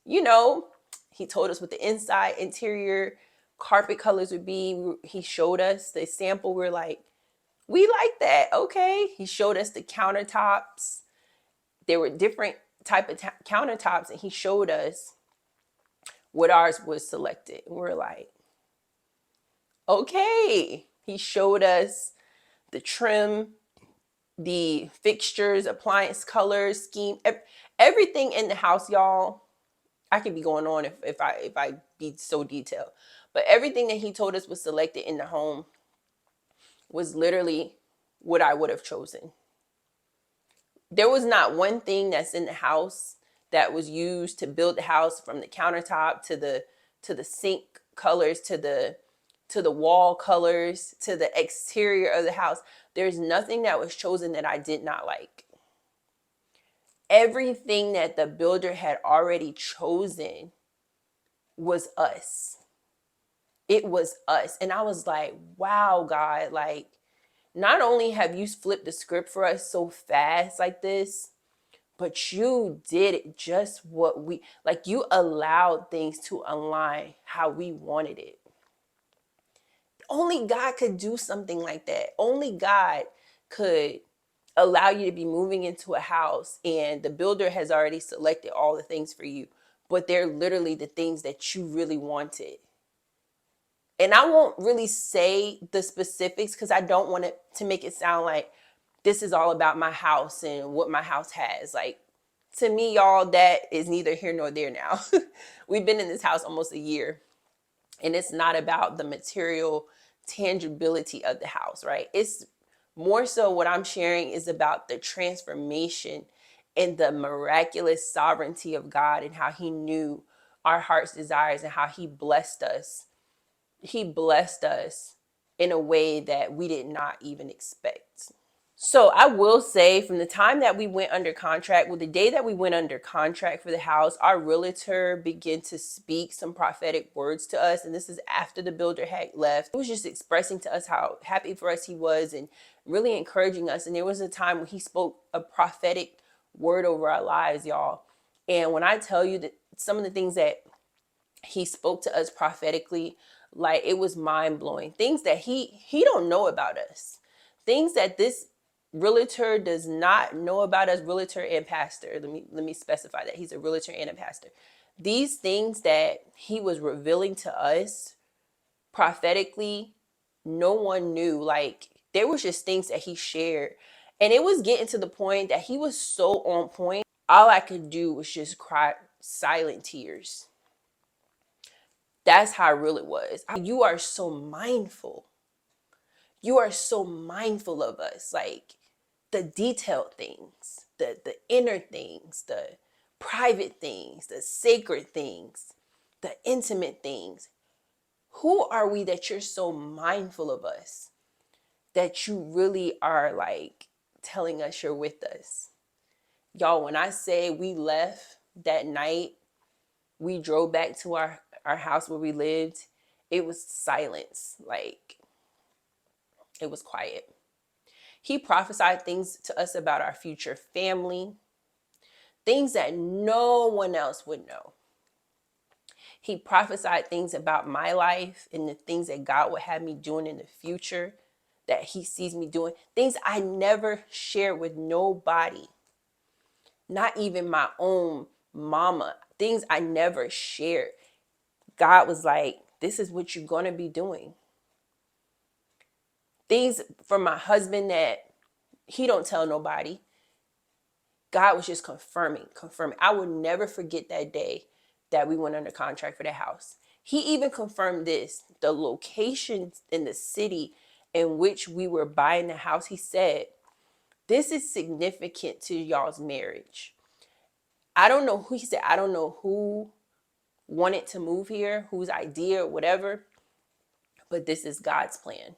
he told us what the inside interior carpet colors would be. He showed us the sample. We're like, we like that. Okay. He showed us the countertops. There were different type of countertops, and he showed us what ours was selected. And we're like, okay. He showed us the trim, the fixtures, appliance colors, scheme, everything in the house, y'all. I could be going on if I be so detailed, but everything that he told us was selected in the home was literally what I would have chosen. There was not one thing that's in the house that was used to build the house, from the countertop to the sink colors to the wall colors to the exterior of the house. There's nothing that was chosen that I did not like. Everything that the builder had already chosen was us. It was us. And I was like, wow, God, like, not only have you flipped the script for us so fast like this, but you did it just what we, like, you allowed things to align how we wanted it. Only God could do something like that. Only God could allow you to be moving into a house and the builder has already selected all the things for you, but they're literally the things that you really wanted. And I won't really say the specifics because I don't want it to make it sound like this is all about my house and what my house has. Like, to me, y'all, that is neither here nor there now. We've been in this house almost a year, and it's not about the material tangibility of the house, right? It's more so what I'm sharing is about the transformation and the miraculous sovereignty of God and how he knew our heart's desires and how he blessed us. He blessed us in a way that we did not even expect. So I will say, from the time that we went under contract, well, the day that we went under contract for the house, our realtor began to speak some prophetic words to us. And this is after the builder had left. He was just expressing to us how happy for us he was and really encouraging us. And there was a time when he spoke a prophetic word over our lives, y'all. And when I tell you that some of the things that he spoke to us prophetically, like, it was mind blowing. Things that he don't know about us, things that this realtor does not know about us. Realtor and pastor. Let me specify that he's a realtor and a pastor. These things that he was revealing to us prophetically, no one knew. Like, there was just things that he shared, and it was getting to the point that he was so on point. All I could do was just cry silent tears. That's how real it was. You are so mindful. You are so mindful of us. Like, the detailed things, the inner things, the private things, the sacred things, the intimate things. Who are we that you're so mindful of us? That you really are, like, telling us you're with us. Y'all, when I say we left that night, we drove back to our house where we lived, it was silence. Like, it was quiet. He prophesied things to us about our future family, things that no one else would know. He prophesied things about my life and the things that God would have me doing in the future, that he sees me doing, things I never shared with nobody, not even my own mama, things I never shared. God was like, this is what you're going to be doing. Things from my husband that he don't tell nobody. God was just confirming. I will never forget that day that we went under contract for the house. He even confirmed this, the location in the city in which we were buying the house. He said, this is significant to y'all's marriage. I don't know who, he said, I don't know who wanted to move here, whose idea or whatever, but this is God's plan.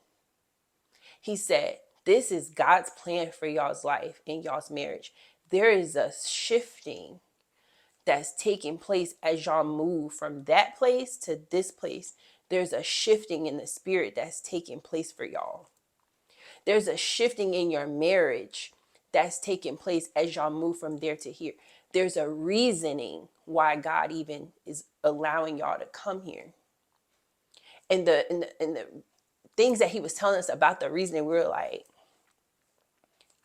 He said, this is God's plan for y'all's life and y'all's marriage. There is a shifting that's taking place as y'all move from that place to this place. There's a shifting in the spirit that's taking place for y'all. There's a shifting in your marriage that's taking place as y'all move from there to here. There's a reasoning why God even is allowing y'all to come here. And the things that he was telling us about the reasoning, we were like,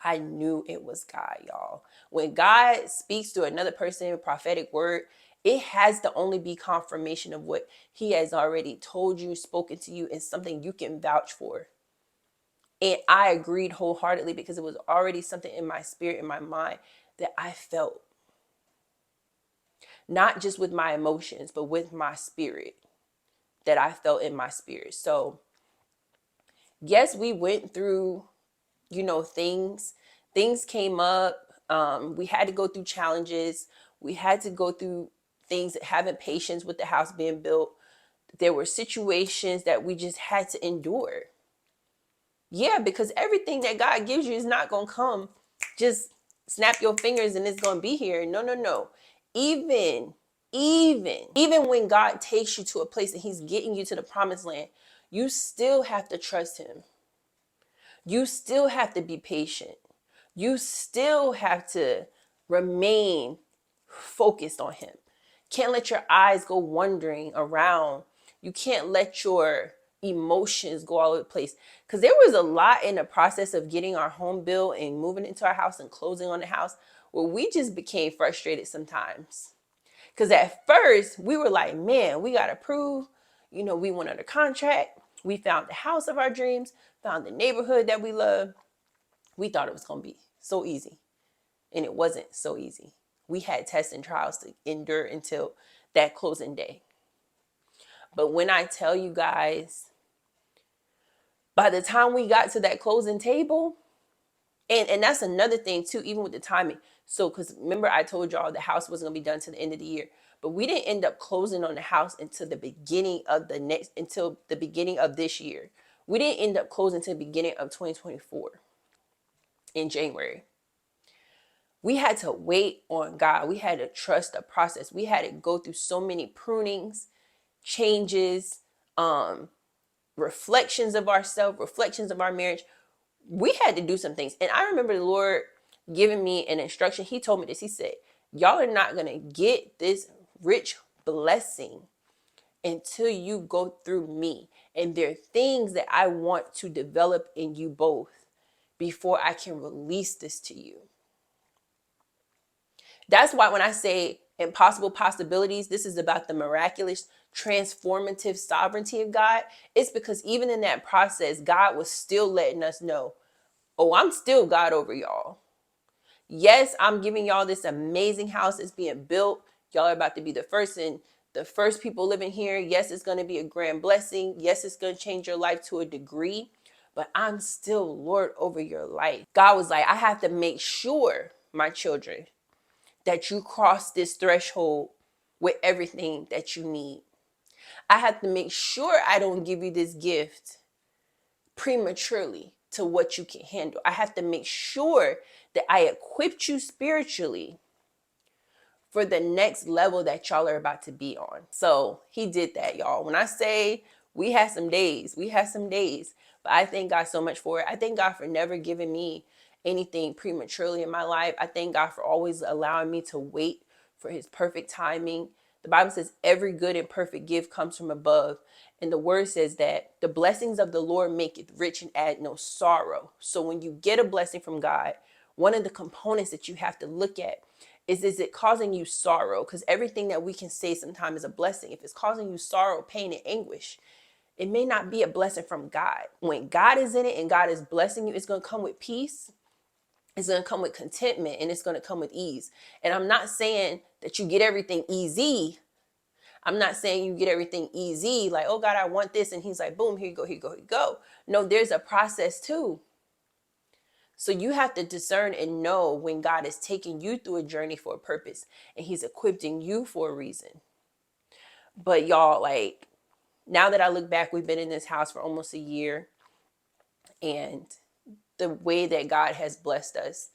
I knew it was God, y'all. When God speaks to another person, a prophetic word, it has to only be confirmation of what he has already told you, spoken to you, and something you can vouch for. And I agreed wholeheartedly because it was already something in my spirit, in my mind, that I felt. Not just with my emotions, but with my spirit, that I felt in my spirit. So, yes, we went through, things came up. We had to go through challenges. We had to go through things, having patience with the house being built. There were situations that we just had to endure. Yeah, because everything that God gives you is not going to come just snap your fingers and it's going to be here. No, no, no. Even when God takes you to a place and he's getting you to the promised land, you still have to trust him. You still have to be patient. You still have to remain focused on him. Can't let your eyes go wandering around. You can't let your emotions go all over the place. Because there was a lot in the process of getting our home built and moving into our house and closing on the house where we just became frustrated sometimes. Because at first we were like, man, we got to prove, we went under contract. We found the house of our dreams, found the neighborhood that we love. We thought it was going to be so easy. And it wasn't so easy. We had tests and trials to endure until that closing day. But when I tell you guys, by the time we got to that closing table, and that's another thing too, even with the timing. So, because remember I told y'all the house wasn't going to be done to the end of the year. But we didn't end up closing on the house until the beginning of this year, We didn't end up closing until the beginning of 2024 in January. We had to wait on God. We had to trust the process. We had to go through so many prunings, changes, reflections of ourselves, reflections of our marriage. We had to do some things. And I remember the Lord giving me an instruction. He told me this. He said, y'all are not going to get this rich blessing until you go through me. And there are things that I want to develop in you both before I can release this to you. That's why when I say impossible possibilities, this is about the miraculous, transformative sovereignty of God. It's because even in that process, God was still letting us know, oh, I'm still God over y'all. Yes, I'm giving y'all this amazing house that's being built. Y'all are about to be the first people living here. Yes, it's going to be a grand blessing. Yes, it's going to change your life to a degree, but I'm still Lord over your life. God was like, I have to make sure, my children, that you cross this threshold with everything that you need. I have to make sure I don't give you this gift prematurely to what you can handle. I have to make sure that I equipped you spiritually for the next level that y'all are about to be on. So he did that, y'all. When I say we had some days, but I thank God so much for it. I thank God for never giving me anything prematurely in my life. I thank God for always allowing me to wait for his perfect timing. The Bible says every good and perfect gift comes from above. And the word says that the blessings of the Lord maketh rich and add no sorrow. So when you get a blessing from God, one of the components that you have to look at is it causing you sorrow? Because everything that we can say sometimes is a blessing. If it's causing you sorrow, pain, and anguish, it may not be a blessing from God. When God is in it and God is blessing you, it's going to come with peace. It's going to come with contentment, and it's going to come with ease. And I'm not saying that you get everything easy. I'm not saying you get everything easy, like, oh God, I want this. And he's like, boom, here you go, here you go, here you go. No, there's a process too. So you have to discern and know when God is taking you through a journey for a purpose and he's equipping you for a reason. But y'all, like, now that I look back, we've been in this house for almost a year, and the way that God has blessed us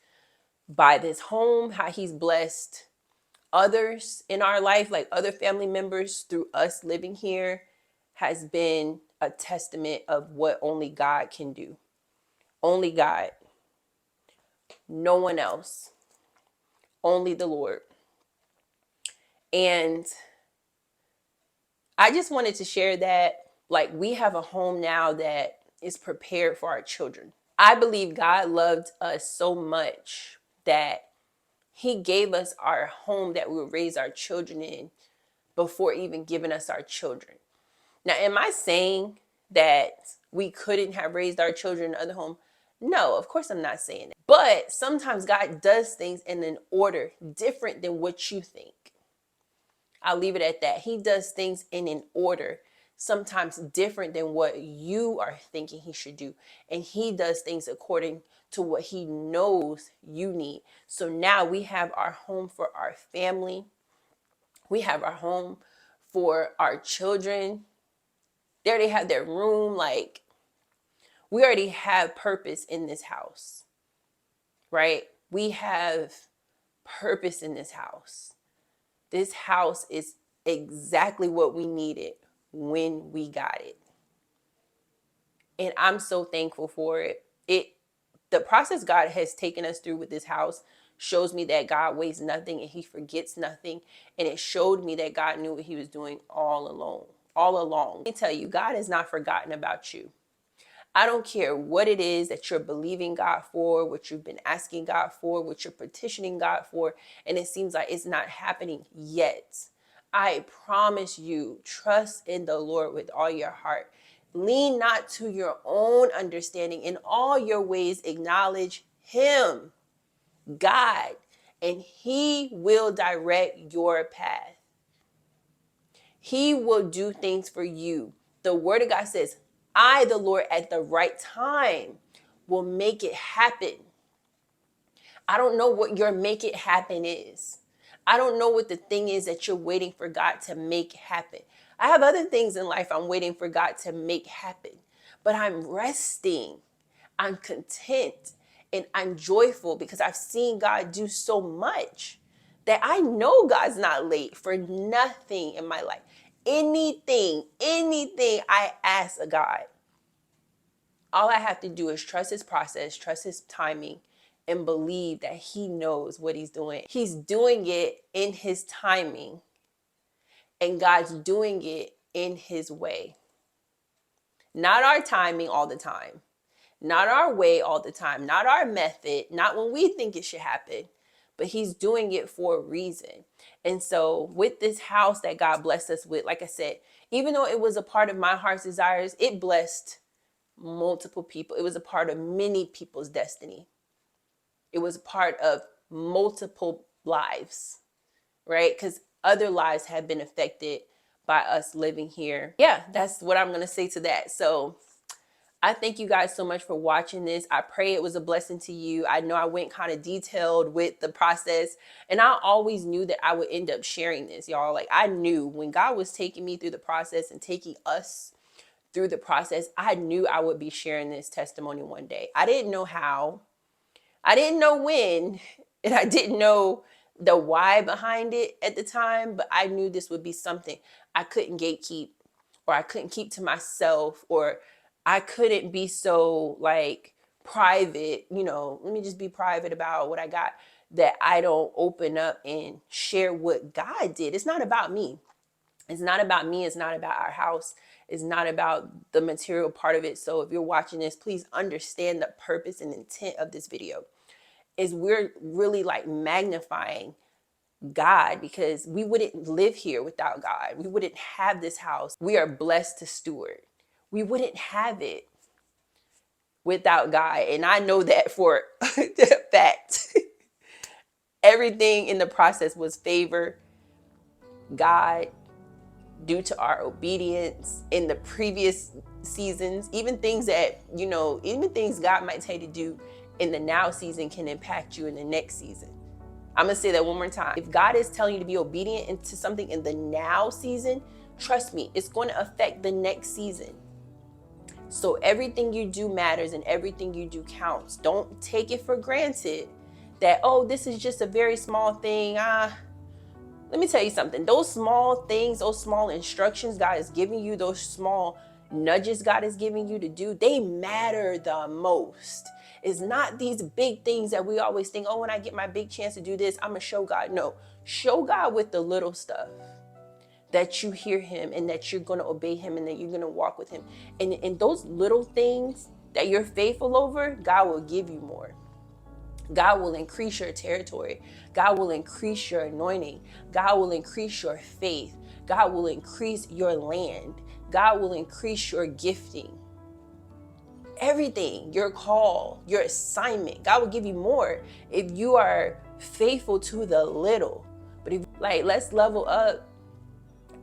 by this home, how he's blessed others in our life, like other family members through us living here, has been a testament of what only God can do. Only God. No one else. Only the Lord. And I just wanted to share that, like, we have a home now that is prepared for our children. I believe God loved us so much that he gave us our home that we would raise our children in before even giving us our children. Now, am I saying that we couldn't have raised our children in another home? No, of course I'm not saying that. But sometimes God does things in an order different than what you think. I'll leave it at that. He does things in an order, sometimes different than what you are thinking he should do. And he does things according to what he knows you need. So now we have our home for our family. We have our home for our children. They already have their room. Like, we already have purpose in this house, right? We have purpose in this house. This house is exactly what we needed when we got it. And I'm so thankful for it. The process God has taken us through with this house shows me that God wastes nothing and he forgets nothing. And it showed me that God knew what he was doing all along. Let me tell you, God has not forgotten about you. I don't care what it is that you're believing God for, what you've been asking God for, what you're petitioning God for, and it seems like it's not happening yet. I promise you, trust in the Lord with all your heart. Lean not to your own understanding. In all your ways, acknowledge him, God, and he will direct your path. He will do things for you. The word of God says, I, the Lord, at the right time will make it happen. I don't know what your make it happen is. I don't know what the thing is that you're waiting for God to make happen. I have other things in life I'm waiting for God to make happen. but I'm resting. I'm content and I'm joyful because I've seen God do so much that I know God's not late for nothing in my life. Anything I ask of God, all I have to do is trust his process, trust his timing, and believe that he knows what he's doing. He's doing it in his timing, and God's doing it in his way. Not our timing all the time, not our way all the time, not our method, not when we think it should happen, but he's doing it for a reason. And so with this house that God blessed us with, like I said, even though it was a part of my heart's desires, it blessed multiple people. It was a part of many people's destiny. It was a part of multiple lives, right? Because other lives have been affected by us living here. Yeah, that's what I'm going to say to that. So I thank you guys so much for watching this. I pray it was a blessing to you. I know I went kind of detailed with the process, and I always knew that I would end up sharing this, y'all. Like, I knew when God was taking me through the process and taking us through the process, I knew I would be sharing this testimony one day. I didn't know how, I didn't know when, and I didn't know the why behind it at the time, but I knew this would be something I couldn't gatekeep, or I couldn't keep to myself, or I couldn't be so like private, let me just be private about what I got, that I don't open up and share what God did. It's not about me. It's not about me. It's not about our house. It's not about the material part of it. So if you're watching this, please understand the purpose and intent of this video is we're really like magnifying God, because we wouldn't live here without God. We wouldn't have this house. We are blessed to steward. We wouldn't have it without God. And I know that for a fact. Everything in the process was favor, God, due to our obedience in the previous seasons. Even things that, even things God might tell you to do in the now season can impact you in the next season. I'm going to say that one more time. If God is telling you to be obedient into something in the now season, trust me, it's going to affect the next season. So everything you do matters and everything you do counts. Don't take it for granted that, oh, this is just a very small thing. Let me tell you something. Those small things, those small instructions God is giving you, those small nudges God is giving you to do, they matter the most. It's not these big things that we always think, oh, when I get my big chance to do this, I'm going to show God. No, show God with the little stuff, that you hear him and that you're going to obey him and that you're going to walk with him. And those little things that you're faithful over, God will give you more. God will increase your territory. God will increase your anointing. God will increase your faith. God will increase your land. God will increase your gifting. Everything, your call, your assignment. God will give you more if you are faithful to the little. But if let's level up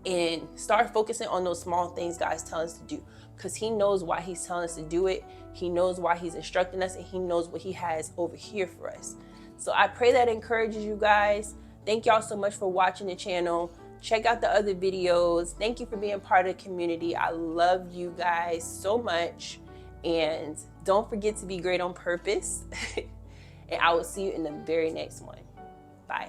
and start focusing on those small things God's telling us to do, because he knows why he's telling us to do it. He knows why he's instructing us, and he knows what he has over here for us. So I pray that encourages you guys. Thank y'all so much for watching the channel. Check out the other videos. Thank you for being part of the community. I love you guys so much. And don't forget to be great on purpose. And I will see you in the very next one. Bye.